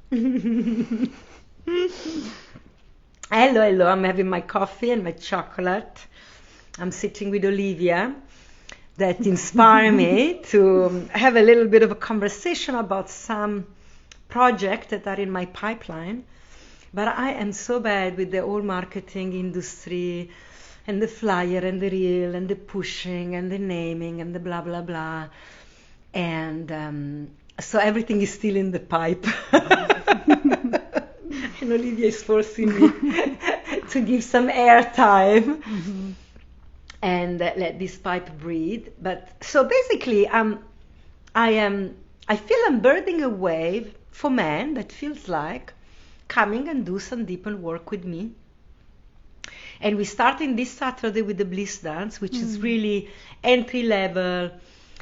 Hello, hello. I'm having my coffee and my chocolate. I'm sitting with Olivia that inspired me to have a little bit of a conversation about some projects that are in my pipeline. But I am so bad with the whole marketing industry and the flyer and the reel and the pushing and the naming and the blah, blah, blah. And so everything is still in the pipe. And Olivia is forcing me to give some airtime and let this pipe breathe. But so basically, I feel I'm birthing a wave for men that feels like coming and do some deeper work with me. And we're starting this Saturday with the Bliss Dance, which is really entry level.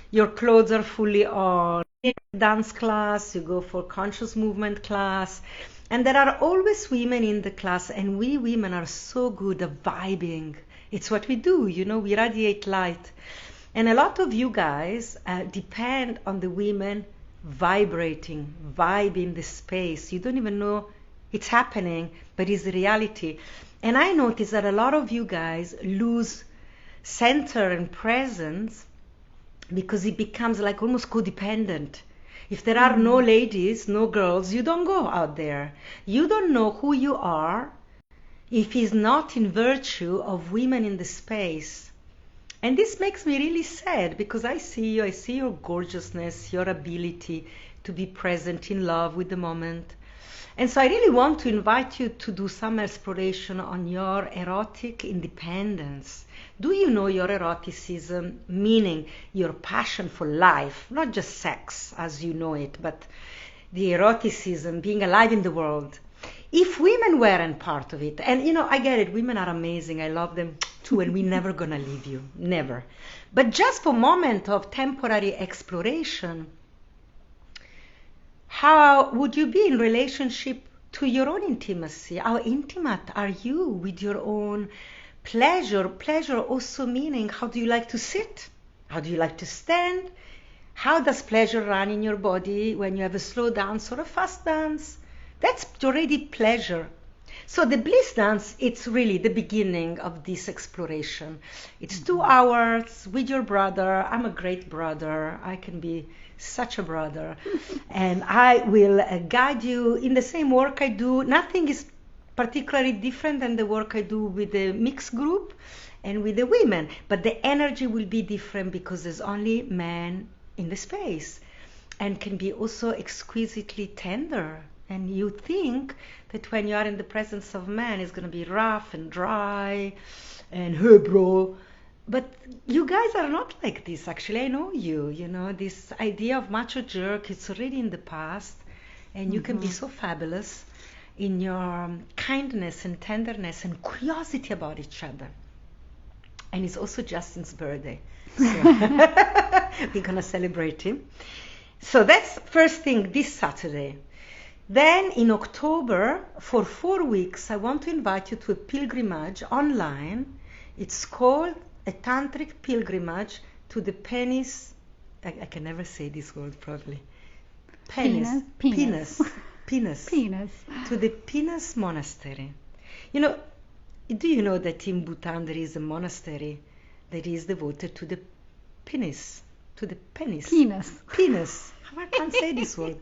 Your clothes are fully on. Dance class, you go for conscious movement class. And there are always women in the class, and we women are so good at vibing. It's what we do, we radiate light. And a lot of you guys depend on the women vibing the space. You don't even know it's happening, but it's the reality. And I notice that a lot of you guys lose center and presence because it becomes like almost codependent. If there are no ladies, no girls, you don't go out there. You don't know who you are if it's not in virtue of women in the space. And this makes me really sad because I see you, I see your gorgeousness, your ability to be present in love with the moment. And so I really want to invite you to do some exploration on your erotic independence. Do you know your eroticism, meaning your passion for life, not just sex as you know it, but the eroticism, being alive in the world? If women weren't part of it, and I get it, women are amazing, I love them too, and we're never gonna leave you, never. But just for a moment of temporary exploration, how would you be in relationship to your own intimacy? How intimate are you with your own pleasure? Pleasure also meaning, how do you like to sit? How do you like to stand? How does pleasure run in your body when you have a slow dance or a fast dance? That's already pleasure. So the Bliss Dance, it's really the beginning of this exploration. It's 2 hours with your brother. I'm a great brother. I can be such a brother. And I will guide you in the same work I do. Nothing is particularly different than the work I do with the mixed group and with the women. But the energy will be different because there's only men in the space and can be also exquisitely tender. And you think that when you are in the presence of man, it's going to be rough and dry and hey bro. But you guys are not like this. Actually, I know you. This idea of macho jerk, it's already in the past. And you can be so fabulous in your kindness and tenderness and curiosity about each other. And it's also Justin's birthday. So we're going to celebrate him. So that's first thing this Saturday. Then in October, for 4 weeks, I want to invite you to a pilgrimage online. It's called a tantric pilgrimage to the penis. I can never say this word properly. Penis. To the Penis Monastery. Do you know that in Bhutan there is a monastery that is devoted to the penis, to the penis? Penis. I can't say this word.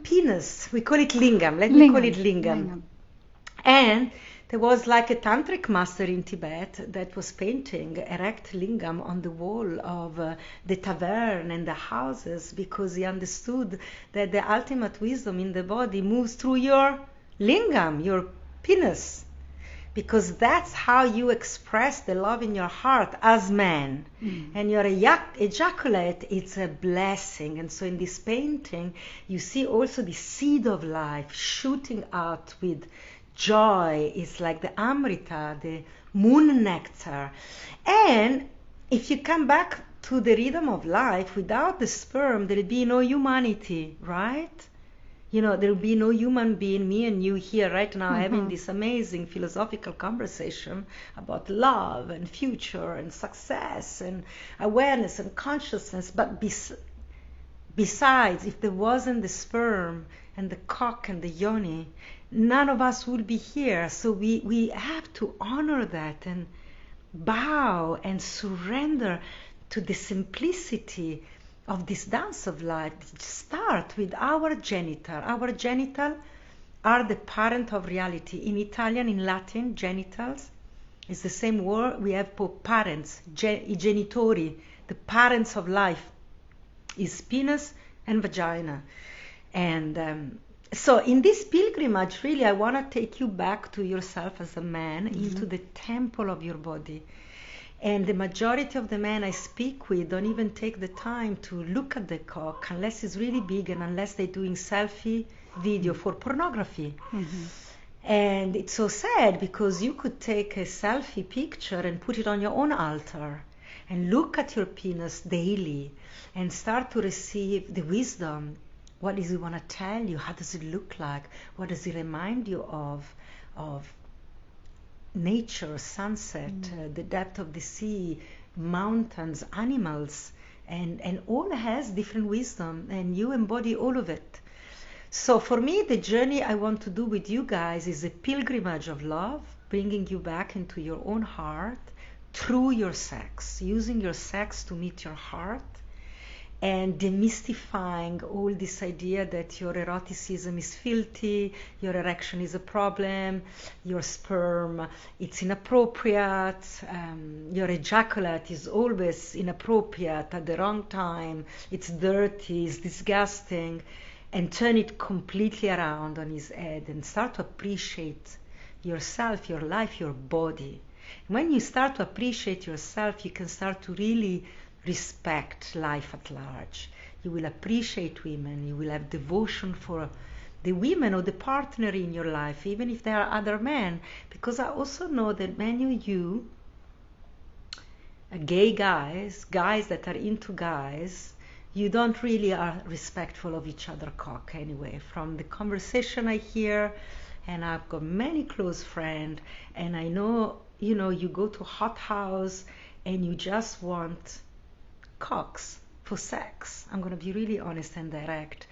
Penis. We call it Lingam. Let me call it Lingam. And there was like a tantric master in Tibet that was painting erect lingam on the wall of the tavern and the houses because he understood that the ultimate wisdom in the body moves through your lingam, your penis. Because that's how you express the love in your heart as man. And your ejaculate, it's a blessing. And so in this painting, you see also the seed of life shooting out with joy. It's like the Amrita, the moon nectar. And if you come back to the rhythm of life, without the sperm, there'll be no humanity, right? There'll be no human being, me and you here right now having this amazing philosophical conversation about love and future and success and awareness and consciousness. But besides, if there wasn't the sperm and the cock and the yoni, none of us will be here. So we have to honor that and bow and surrender to the simplicity of this dance of life. Start with our genital. Our genital are the parent of reality. In Italian, in Latin, genitals is the same word. We have parents, I genitori, the parents of life is penis and vagina. And so in this pilgrimage, really, I want to take you back to yourself as a man, into the temple of your body. And the majority of the men I speak with don't even take the time to look at the cock unless it's really big and unless they're doing selfie video for pornography. And it's so sad because you could take a selfie picture and put it on your own altar and look at your penis daily and start to receive the wisdom. What does it want to tell you? How does it look like? What does it remind you of? Of nature, sunset, the depth of the sea, mountains, animals, and all has different wisdom, and you embody all of it. So for me, the journey I want to do with you guys is a pilgrimage of love, bringing you back into your own heart through your sex, using your sex to meet your heart, and demystifying all this idea that your eroticism is filthy, your erection is a problem, your sperm, it's inappropriate, your ejaculate is always inappropriate at the wrong time, it's dirty, it's disgusting, and turn it completely around on his head and start to appreciate yourself, your life, your body. When you start to appreciate yourself, you can start to really respect life at large. You will appreciate women. You will have devotion for the women or the partner in your life, even if there are other men. Because I also know that many of you, gay guys that are into guys, you don't really are respectful of each other cock anyway. From the conversation I hear, and I've got many close friends, and I know, you go to hot house and you just want cocks for sex. I'm going to be really honest and direct.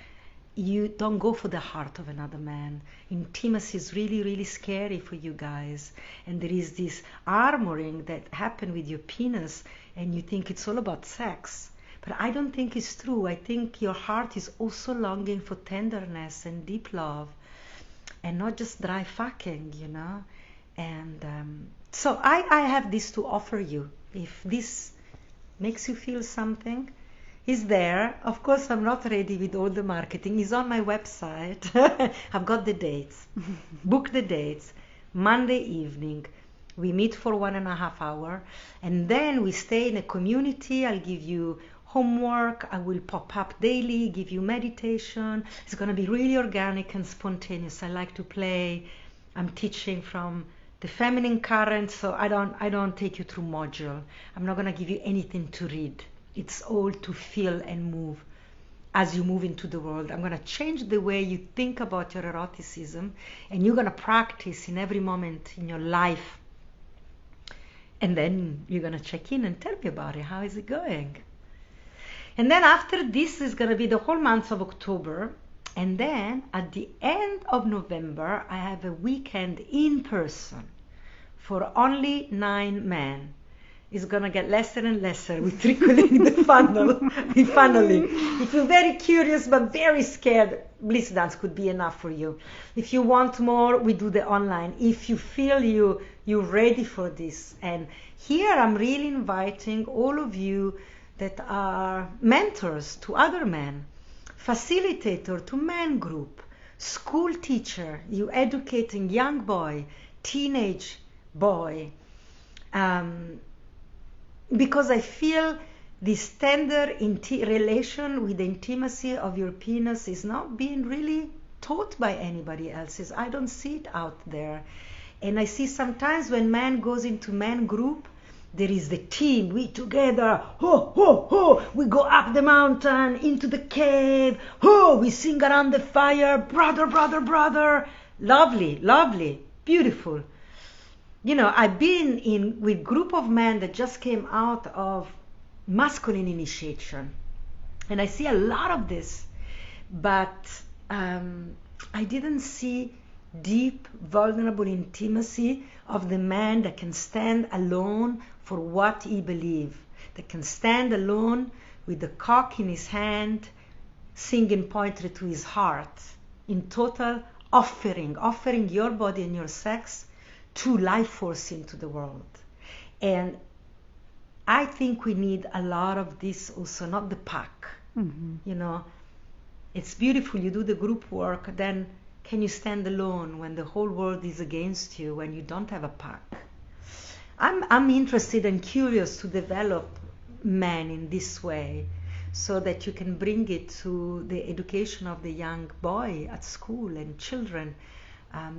You don't go for the heart of another man. Intimacy is really, really scary for you guys. And there is this armoring that happens with your penis, and you think it's all about sex. But I don't think it's true. I think your heart is also longing for tenderness and deep love, and not just dry fucking, And so I have this to offer you. If this makes you feel something, is there. Of course, I'm not ready with all the marketing. It's on my website. I've got the dates. Book the dates. Monday evening, we meet for 1.5 hours, and then we stay in a community. I'll give you homework. I will pop up daily, give you meditation. It's going to be really organic and spontaneous. I like to play. I'm teaching from the feminine current, so I don't take you through module. I'm not going to give you anything to read. It's all to feel and move as you move into the world. I'm going to change the way you think about your eroticism, and you're going to practice in every moment in your life. And then you're going to check in and tell me about it. How is it going? And then after this is going to be the whole month of October. And then at the end of November, I have a weekend in person for only 9 men. It's going to get lesser and lesser. We're trickling the funnel. We're funneling. If you're very curious but very scared, Bliss Dance could be enough for you. If you want more, we do the online. If you feel you're ready for this. And here I'm really inviting all of you that are mentors to other men, facilitator to men group, school teacher, you educating young boy, teenage boy, because I feel this tender relation with the intimacy of your penis is not being really taught by anybody else. I don't see it out there. And I see sometimes when man goes into man group, there is the team, we together, ho, ho, ho, we go up the mountain, into the cave, ho, we sing around the fire, brother, brother, brother. Lovely, lovely, beautiful. I've been with group of men that just came out of masculine initiation. And I see a lot of this. But I didn't see deep, vulnerable intimacy of the man that can stand alone for what he believes, that can stand alone with the cock in his hand, singing poetry to his heart, in total offering your body and your sex to life force into the world. And I think we need a lot of this also, not the pack. You know, it's beautiful, you do the group work, then can you stand alone when the whole world is against you, when you don't have a pack? I'm interested and curious to develop men in this way, so that you can bring it to the education of the young boy at school and children,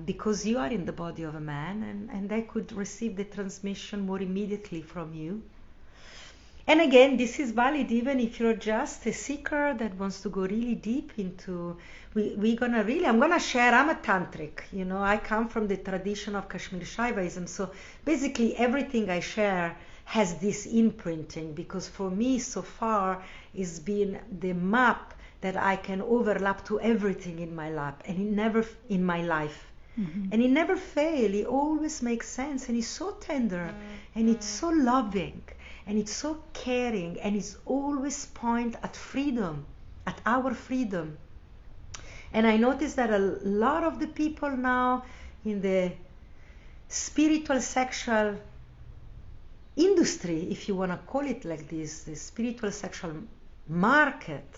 because you are in the body of a man, and they could receive the transmission more immediately from you. And again, this is valid even if you're just a seeker that wants to go really deep into, I'm gonna share, I'm a tantric, you know, I come from the tradition of Kashmir Shaivism, so basically everything I share has this imprinting, because for me so far it's been the map that I can overlap to everything in my life, and it never in my life. And it never fails, it always makes sense, and it's so tender, and it's so loving, and it's so caring, and it's always point at freedom, at our freedom. And I notice that a lot of the people now in the spiritual sexual industry, if you want to call it like this, the spiritual sexual market,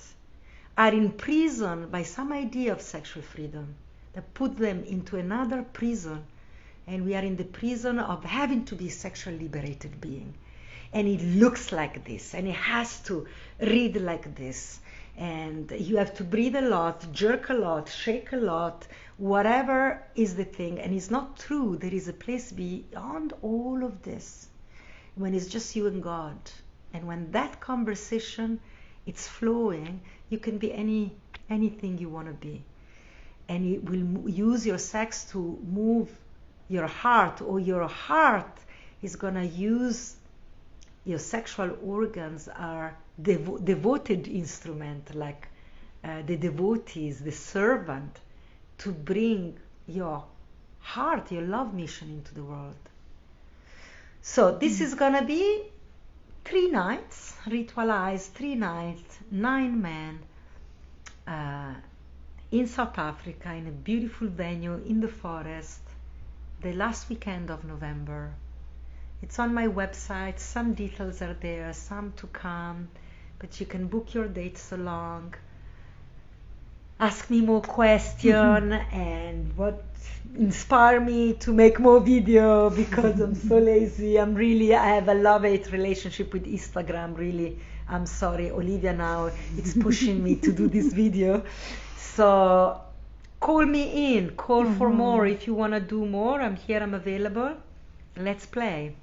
are imprisoned by some idea of sexual freedom that put them into another prison, and we are in the prison of having to be a sexually liberated being. And it looks like this, and it has to read like this, and you have to breathe a lot, jerk a lot, shake a lot, whatever is the thing. And it's not true. There is a place beyond all of this, when it's just you and God. And when that conversation it's flowing, you can be anything you want to be, and you will use your sex to move your heart, or your heart is gonna use your sexual organs are devoted instrument, like the devotees, the servant, to bring your heart, your love mission into the world. So this is gonna be 3 nights, ritualized 3 nights, 9 men in South Africa, in a beautiful venue in the forest, the last weekend of November. It's on my website, some details are there, some to come, but you can book your dates along, ask me more questions, and what inspire me to make more video, because I'm so lazy. I have a love-hate relationship with Instagram, really. I'm sorry, Olivia now, it's pushing me to do this video. So call me in, call for more if you want to do more. I'm here, I'm available. Let's play.